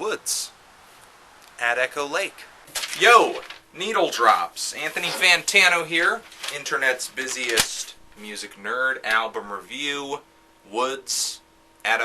Woods at Echo Lake. Yo, needle drops. Anthony Fantano here, internet's busiest music nerd. Album review, Woods at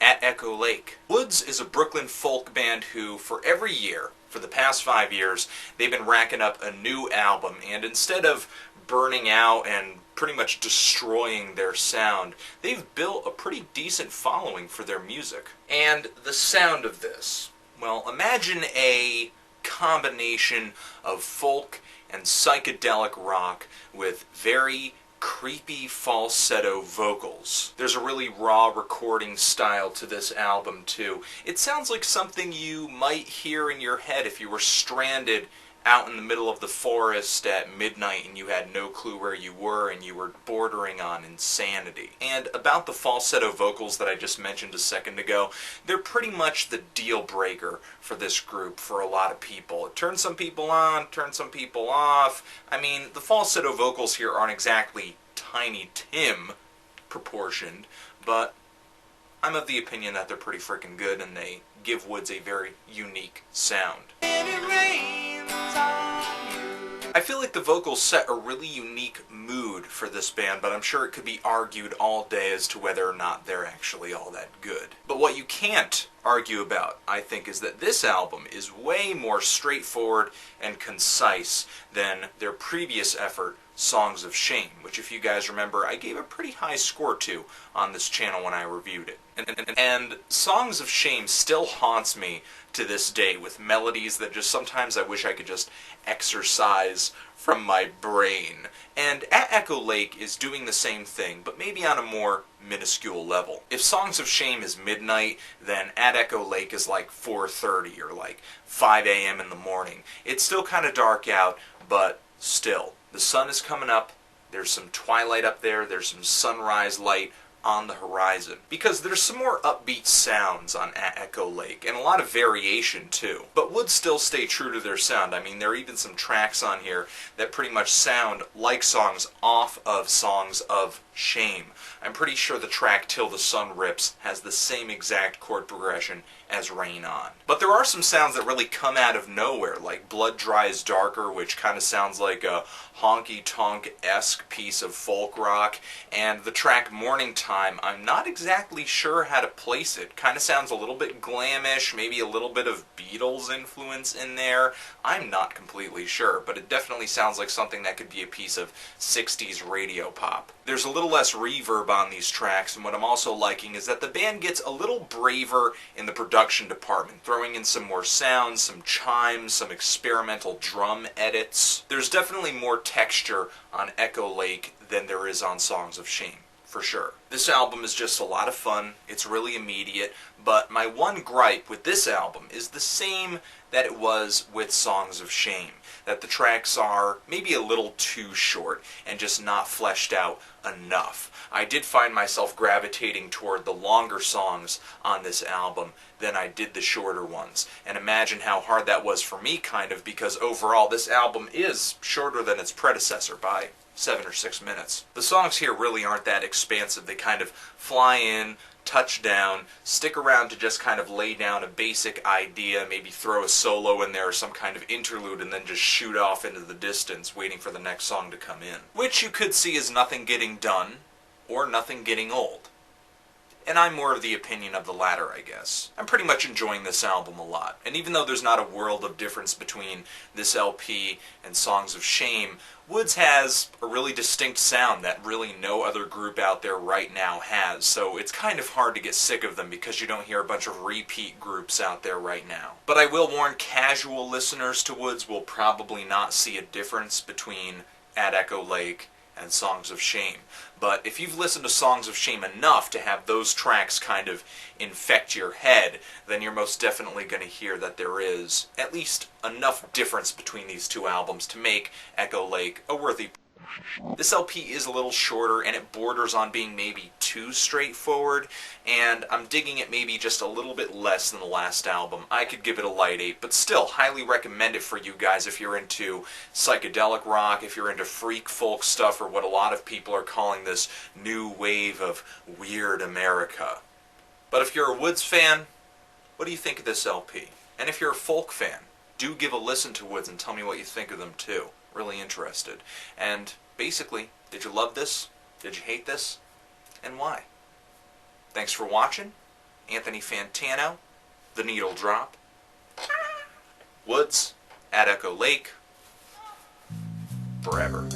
Echo Lake. Woods is a Brooklyn folk band who, for every year, for the past 5 years, they've been racking up a new album, and instead of burning out and pretty much destroying their sound, they've built a pretty decent following for their music. And the sound of this, well, imagine a combination of folk and psychedelic rock with very creepy falsetto vocals. There's a really raw recording style to this album too. It sounds like something you might hear in your head if you were stranded out in the middle of the forest at midnight and you had no clue where you were and you were bordering on insanity. And about the falsetto vocals that I just mentioned a second ago, they're pretty much the deal breaker for this group for a lot of people. It turns some people on, turns some people off. I mean, the falsetto vocals here aren't exactly Tiny Tim proportioned, but I'm of the opinion that they're pretty freaking good and they give Woods a very unique sound. I feel like the vocals set a really unique mood for this band, but I'm sure it could be argued all day as to whether or not they're actually all that good. But what you can't argue about, I think, is that this album is way more straightforward and concise than their previous effort, Songs of Shame, which, if you guys remember, I gave a pretty high score to on this channel when I reviewed it. And Songs of Shame still haunts me to this day with melodies that just sometimes I wish I could just exorcise from my brain. And At Echo Lake is doing the same thing, but maybe on a more minuscule level. If Songs of Shame is midnight, then At Echo Lake is like 4:30 or like 5 a.m. in the morning. It's still kind of dark out, but still. The sun is coming up, there's some twilight up there, there's some sunrise light on the horizon. Because there's some more upbeat sounds on At Echo Lake, and a lot of variation too. But Woods still stay true to their sound. I mean, there are even some tracks on here that pretty much sound like songs off of Songs of Shame. I'm pretty sure the track Till the Sun Rips has the same exact chord progression as Rain On. But there are some sounds that really come out of nowhere, like Blood Dries Darker, which kind of sounds like a honky-tonk-esque piece of folk rock, and the track Morning Time, I'm not exactly sure how to place it. Kind of sounds a little bit glamish, maybe a little bit of Beatles influence in there. I'm not completely sure, but it definitely sounds like something that could be a piece of 60s radio pop. There's a little less reverb on these tracks, and what I'm also liking is that the band gets a little braver in the production department, throwing in some more sounds, some chimes, some experimental drum edits. There's definitely more texture on Echo Lake than there is on Songs of Shame, for sure. This album is just a lot of fun, it's really immediate, but my one gripe with this album is the same that it was with Songs of Shame, that the tracks are maybe a little too short and just not fleshed out enough. I did find myself gravitating toward the longer songs on this album than I did the shorter ones, and imagine how hard that was for me, kind of, because overall this album is shorter than its predecessor by 7 or 6 minutes. The songs here really aren't that expansive. They kind of fly in, touch down, stick around to just kind of lay down a basic idea, maybe throw a solo in there or some kind of interlude, and then just shoot off into the distance waiting for the next song to come in. Which you could see as nothing getting done, or nothing getting old. And I'm more of the opinion of the latter, I guess. I'm pretty much enjoying this album a lot, and even though there's not a world of difference between this LP and Songs of Shame, Woods has a really distinct sound that really no other group out there right now has, so it's kind of hard to get sick of them because you don't hear a bunch of repeat groups out there right now. But I will warn casual listeners to Woods will probably not see a difference between At Echo Lake and Songs of Shame. But if you've listened to Songs of Shame enough to have those tracks kind of infect your head, then you're most definitely going to hear that there is at least enough difference between these two albums to make Echo Lake a worthy. This LP is a little shorter, and it borders on being maybe too straightforward, and I'm digging it maybe just a little bit less than the last album. I could give it a light 8, but still, highly recommend it for you guys if you're into psychedelic rock, if you're into freak folk stuff, or what a lot of people are calling this new wave of weird America. But if you're a Woods fan, What do you think of this LP? And if you're a folk fan, do give a listen to Woods and tell me what you think of them too. Really interested. And basically, did you love this? Did you hate this? And why? Thanks for watching. Anthony Fantano, The Needle Drop, Woods, at Echo Lake, forever.